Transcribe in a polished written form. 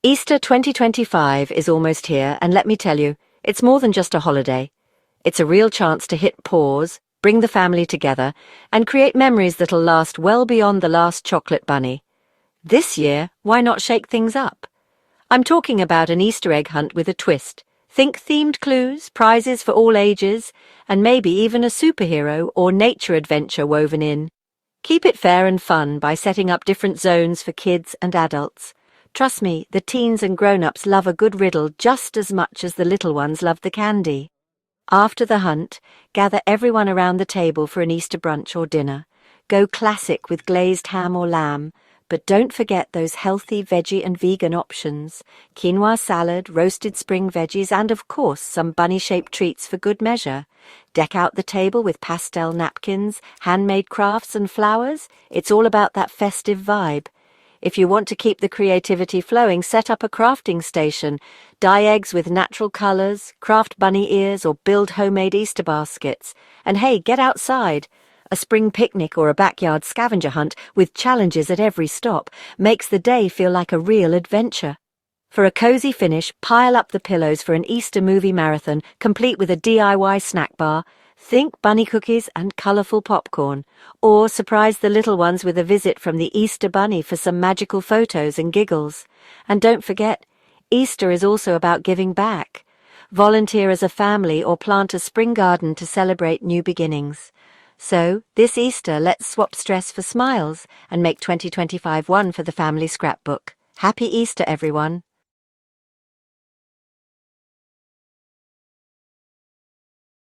Easter 2025 is almost here, and let me tell you, it's more than just a holiday. It's a real chance to hit pause, bring the family together, and create memories that'll last well beyond the last chocolate bunny. This year, why not shake things up? I'm talking about an Easter egg hunt with a twist. Think themed clues, prizes for all ages, and maybe even a superhero or nature adventure woven in. Keep it fair and fun by setting up different zones for kids and adults. Trust me, the teens and grown-ups love a good riddle just as much as the little ones love the candy. After the hunt, gather everyone around the table for an Easter brunch or dinner. Go classic with glazed ham or lamb, but don't forget those healthy veggie and vegan options. Quinoa salad, roasted spring veggies, and of course some bunny-shaped treats for good measure. Deck out the table with pastel napkins, handmade crafts and flowers. It's all about that festive vibe. If you want to keep the creativity flowing, set up a crafting station. Dye eggs with natural colours, craft bunny ears, or build homemade Easter baskets. And hey, get outside. A spring picnic or a backyard scavenger hunt with challenges at every stop makes the day feel like a real adventure. For a cosy finish, pile up the pillows for an Easter movie marathon, complete with a DIY snack bar. Think bunny cookies and colourful popcorn. Or surprise the little ones with a visit from the Easter Bunny for some magical photos and giggles. And don't forget, Easter is also about giving back. Volunteer as a family or plant a spring garden to celebrate new beginnings. So, this Easter, let's swap stress for smiles and make 2025 one for the family scrapbook. Happy Easter, everyone!